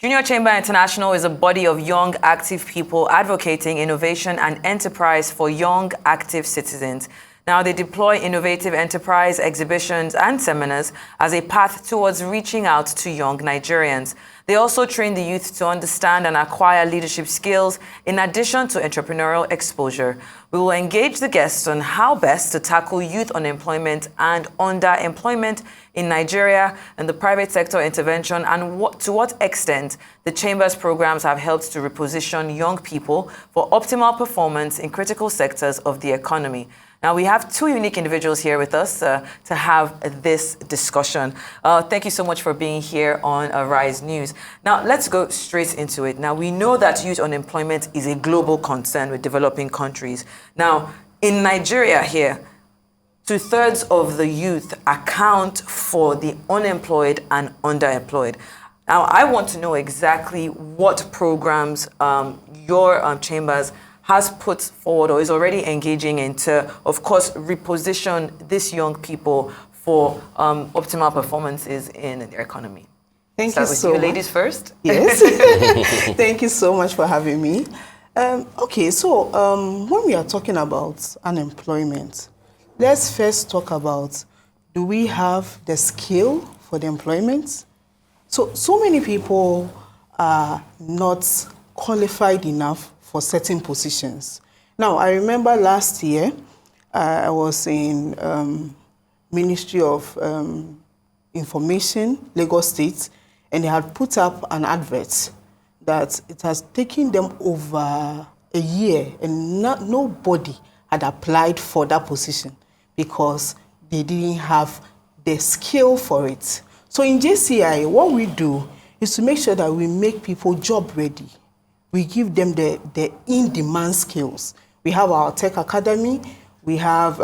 Junior Chamber International is a body of young, active people advocating innovation and enterprise for young, active citizens. Now, they deploy innovative enterprise exhibitions and seminars as a path towards reaching out to young Nigerians. They also train the youth to understand and acquire leadership skills in addition to entrepreneurial exposure. We will engage the guests on how best to tackle youth unemployment and underemployment in Nigeria and the private sector intervention, and to what extent the Chamber's programs have helped to reposition young people for optimal performance in critical sectors of the economy. Now, we have two unique individuals here with us to have this discussion. Thank you so much for being here on Rise News. Now, let's go straight into it. Now, we know that youth unemployment is a global concern with developing countries. Now, in Nigeria here, 2/3 of the youth account for the unemployed and underemployed. Now, I want to know exactly what programs your chambers has put forward or is already engaging in to, of course, reposition these young people for optimal performances in their economy. Thank you so much. Ladies first. Yes. Thank you so much for having me. Okay, so when we are talking about unemployment, let's first talk about, do we have the skill for the employment? So many people are not qualified enough for certain positions. Now, I remember last year, I was in Ministry of Information, Lagos State, and they had put up an advert that it has taken them over a year and nobody had applied for that position because they didn't have the skill for it. So in JCI, what we do is to make sure that we make people job ready. We give them the in-demand skills. We have our tech academy. We have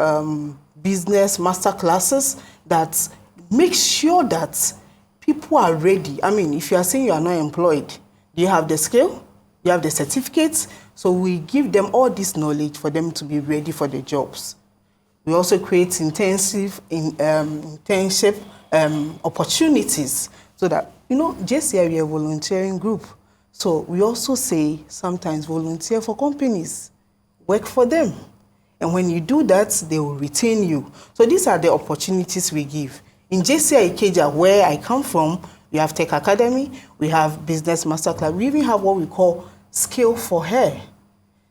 business master classes that make sure that people are ready. I mean, if you are saying you are not employed, do you have the skill? Do you have the certificates? So we give them all this knowledge for them to be ready for the jobs. We also create intensive internship opportunities so that, JCI, we are a volunteering group. So we also say sometimes volunteer for companies, work for them. And when you do that, they will retain you. So these are the opportunities we give. In JCI Ikeja, where I come from, we have Tech Academy, we have Business Masterclass, we even have what we call Skill for Her.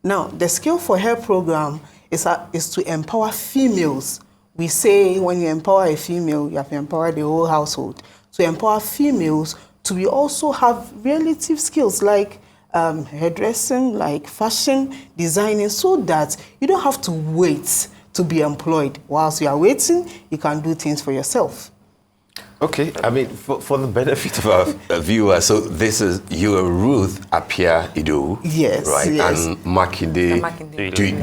Now, the Skill for Her program is to empower females. We say when you empower a female, you have to empower the whole household. To empower females, we also have relative skills like hairdressing, like fashion designing, so that you don't have to wait to be employed. Whilst you are waiting, you can do things for yourself. Okay, I mean, for the benefit of our viewers, so this is you are Ruth Apia Ido, yes, right? Yes. And Makinde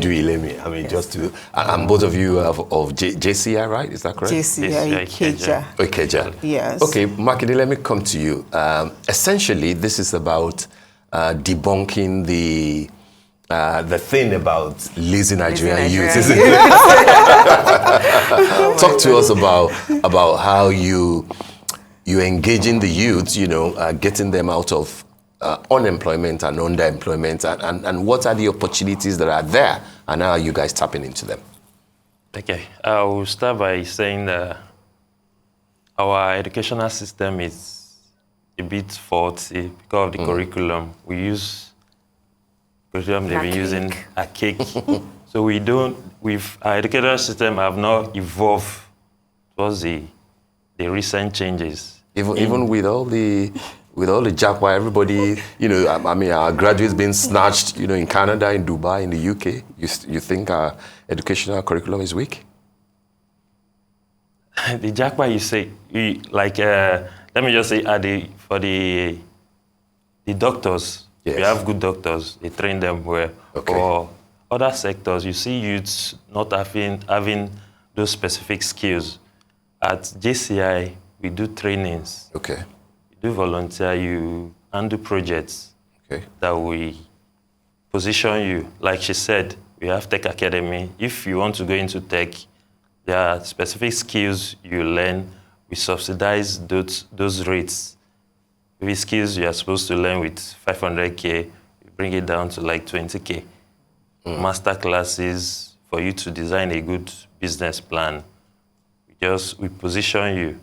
Duyile. I mean, yes. Just to, and both of you of JCI, right? Is that correct? JCI Ikeja. Ikeja. Yes. Okay, Makinde, let me come to you. Essentially, this is about debunking the thing about lazy Nigerian youth, isn't it? Talk to us about how you engaging the youth, getting them out of unemployment and underemployment, and what are the opportunities that are there, and how are you guys tapping into them? Okay, I will start by saying that our educational system is a bit faulty because of the curriculum. We use curriculum they've been using a cake. So our educational system have not evolved towards the recent changes. Even with all the jackpot, everybody, I mean, our graduates being snatched, in Canada, in Dubai, in the UK. You think our educational curriculum is weak? The jackpot, you say, let me just say, for the doctors. Yes. We have good doctors, they train them well. Okay. For other sectors, you see youths not having those specific skills. At JCI, we do trainings. Okay. We do volunteer, you handle projects that we position you. Like she said, we have Tech Academy. If you want to go into tech, there are specific skills you learn. We subsidize those rates. maybe skills you are supposed to learn with 500K, we bring it down to like 20K. Master classes for you to design a good business plan. We position you.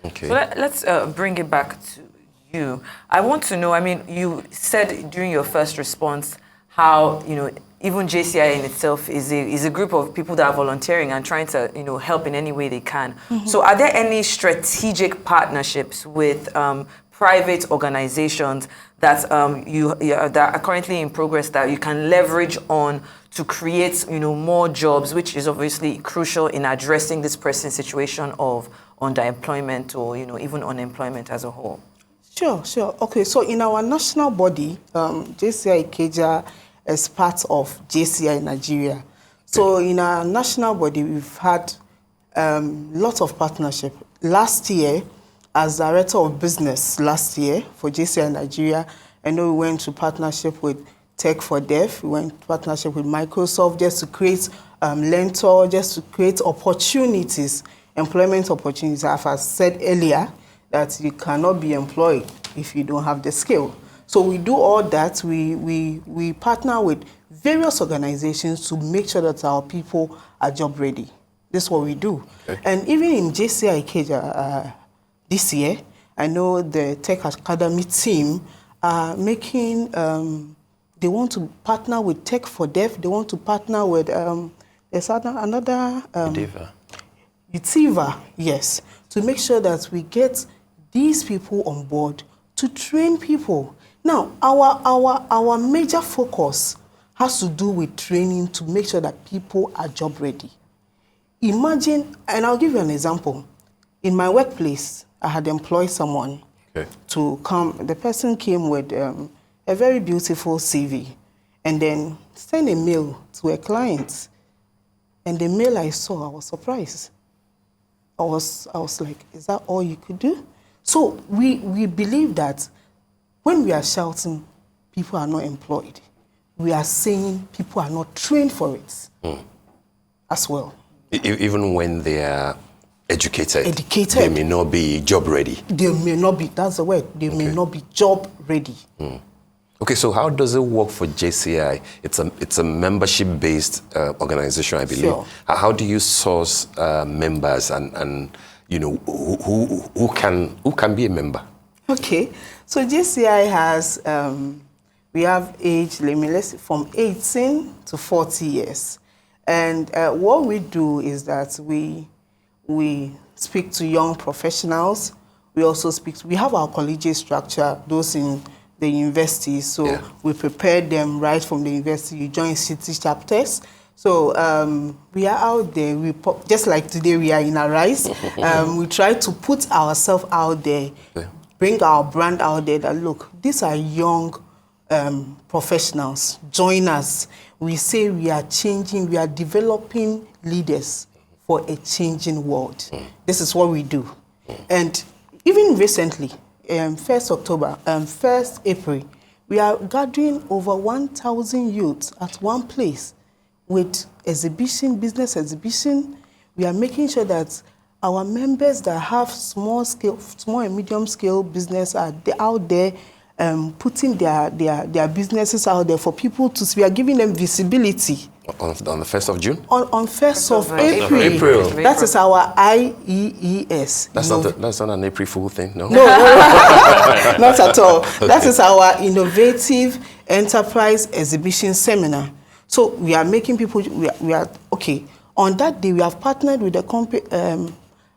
Okay. So let's bring it back to you. I want to know, I mean, you said during your first response how, even JCI in itself is a group of people that are volunteering and trying to, help in any way they can. So are there any strategic partnerships with private organizations that that are currently in progress that you can leverage on to create, more jobs, which is obviously crucial in addressing this present situation of underemployment or, even unemployment as a whole? Sure. Okay, so in our national body, JCI Ikeja is part of JCI Nigeria. So in our national body, we've had lots of partnership. Last year, as director of business for JCI Nigeria, I know we went to partnership with Tech for Dev. We went to partnership with Microsoft just to create Lentor, just to create opportunities, employment opportunities. As I said earlier, that you cannot be employed if you don't have the skill. So we do all that. We partner with various organizations to make sure that our people are job ready. This is what we do. Okay. And even in JCI Ikeja this year, I know the Tech Academy team are making, they want to partner with Tech for Dev. They want to partner with, there's another Utiva, yes, to make sure that we get these people on board to train people. Now, our major focus has to do with training to make sure that people are job ready. Imagine, and I'll give you an example. In my workplace, I had employed someone to come. The person came with a very beautiful CV and then sent a mail to a client. And the mail I saw, I was surprised. I was like, is that all you could do? So we believe that when we are shouting, people are not employed, we are saying people are not trained for it as well. Even when they are educated, they may not be job ready. They may not be, that's the word, they may not be job ready. Okay, so how does it work for JCI? It's a membership-based organization, I believe. Sure. How do you source members and who can be a member? Okay, so JCI has we have age limit from 18 to 40 years, and what we do is that we speak to young professionals. We also we have our collegiate structure, those in the university, so we prepare them right from the university. You join city chapters. So we are out there, just like today we are in Arise. We try to put ourselves out there, bring our brand out there that, look, these are young professionals, join us. We say we are changing, we are developing leaders for a changing world. This is what we do. And even recently, 1st October, 1st April, we are gathering over 1,000 youths at one place with business exhibition. We are making sure that our members that have small and medium scale business are out there putting their businesses out there for people to see. We are giving them visibility. On the 1st of June? On 1st of April. That is our IEES. That's not an April Fool thing, no? No, not at all. That is our Innovative Enterprise Exhibition Seminar. So we are making people, we are okay. On that day, we have partnered with a company,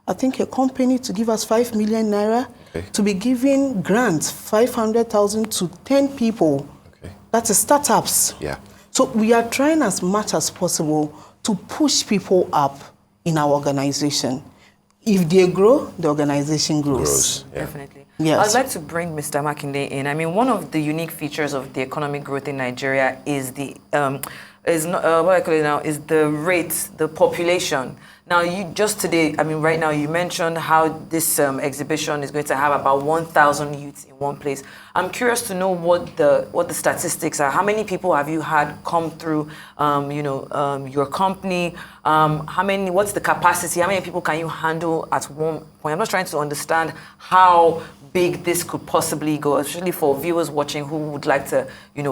I think a company to give us 5 million naira to be giving grants, 500,000 to 10 people. That is startups. Yeah. So we are trying as much as possible to push people up in our organization. If they grow, the organization grows. Definitely. Yes. I'd like to bring Mr. Makinde in. I mean, one of the unique features of the economic growth in Nigeria is the what I call it now is the rate, the population. Now, you just today, I mean, right now, you mentioned how this exhibition is going to have about 1,000 youths in one place. I'm curious to know what the statistics are. How many people have you had come through, your company? What's the capacity? How many people can you handle at one point. I'm just trying to understand how big this could possibly go, especially for viewers watching who would like to,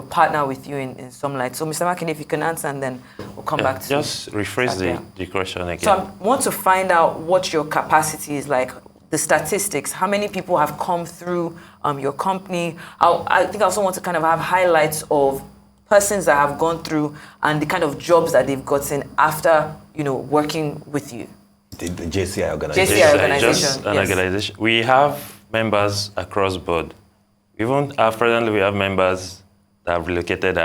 partner with you in some light. So, Mr. Makinde, if you can answer, and then we'll come back to just rephrase the question again. So I want to find out what your capacity is like, the statistics, how many people have come through your company. I think I also want to kind of have highlights of persons that have gone through and the kind of jobs that they've gotten after, working with you. The JCI organization. JCI organization. Just an organization. We have members across board. Even presently, we have members that have relocated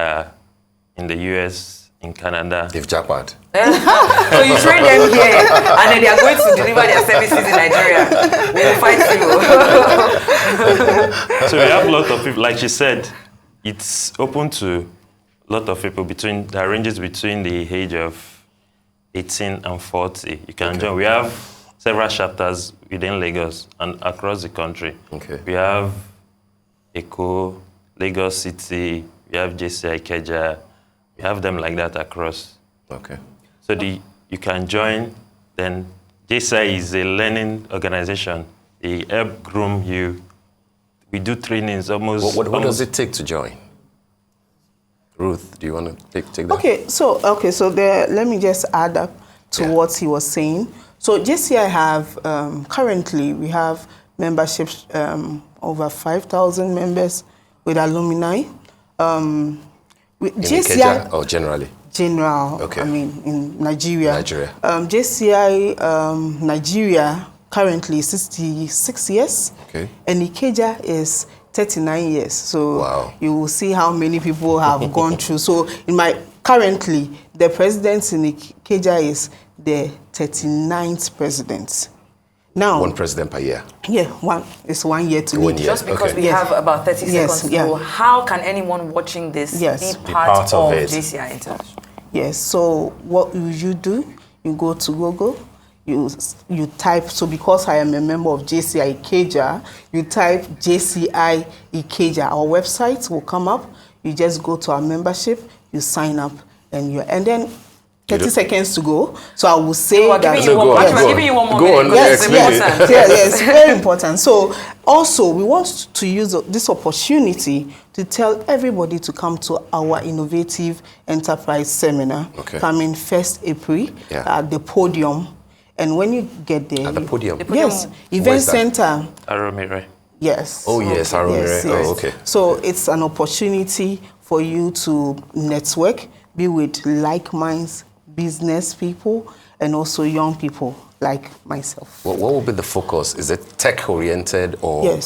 in the US, in Canada. They've jackpot. So you train them here, and then they are going to deliver their services in Nigeria. We will fight you. So we have a lot of people. Like she said, it's open to a lot of people that ranges between the age of 18 and 40. You can join. We have several chapters within Lagos and across the country. Okay. We have Eko, Lagos City, we have JCI Ikeja, we have them like that across. Okay. So you can join. Then JCI is a learning organization. They help groom you. We do trainings almost. What does it take to join? Ruth, do you want to take that? Okay, so there, let me just add up to what he was saying. So JCI have currently we have memberships over 5,000 members with alumni. In Ikeja or generally? General. Okay. I mean in Nigeria. JCI Nigeria currently 66 years. Okay. And Ikeja is 39 years. So wow. You will see how many people have gone through. So currently the president in Ikeja is the 39th president. Now, one president per year. Yeah, it's 1 year to lead. Just because we have about 30 seconds to go, how can anyone watching this be part of JCI International? Yes, so what you do, you go to Google, you type, so because I am a member of JCI Ikeja, you type JCI Ikeja. Our website will come up. You just go to our membership, you sign up, and then 30 seconds to go. So I will say that... I'm giving you one more minute. Yes, yes, very important. So also, we want to use this opportunity to tell everybody to come to our Innovative Enterprise Seminar coming 1st April at the podium. And when you get there... At the podium? Yes, Event Center. Aromire. Yes. Oh, yes, Aromire. Yes. Oh, okay. So it's an opportunity for you to network, be with like-minded business people, and also young people like myself. What will be the focus? Is it tech-oriented or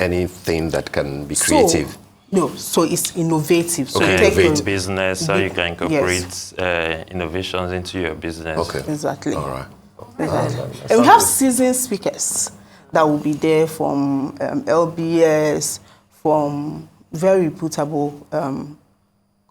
anything that can be creative? So it's innovative. So innovative business, how you can incorporate innovations into your business. Okay. Exactly. All right. And we have seasoned speakers that will be there from LBS, from very reputable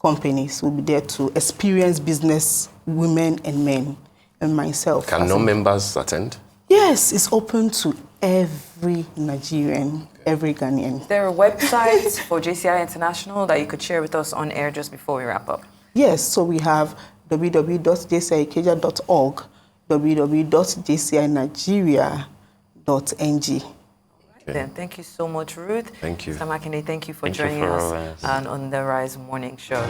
companies will be there to experience business, women and men, and myself. Can non-members attend? Yes, it's open to every Nigerian, every Ghanaian. There are websites for JCI International that you could share with us on air just before we wrap up. Yes, so we have www.jciikeja.org, www.jcinigeria.ng. Then thank you so much, Ruth. Thank you. Mr. Makinde, thank you for joining us on the Rise Morning Show.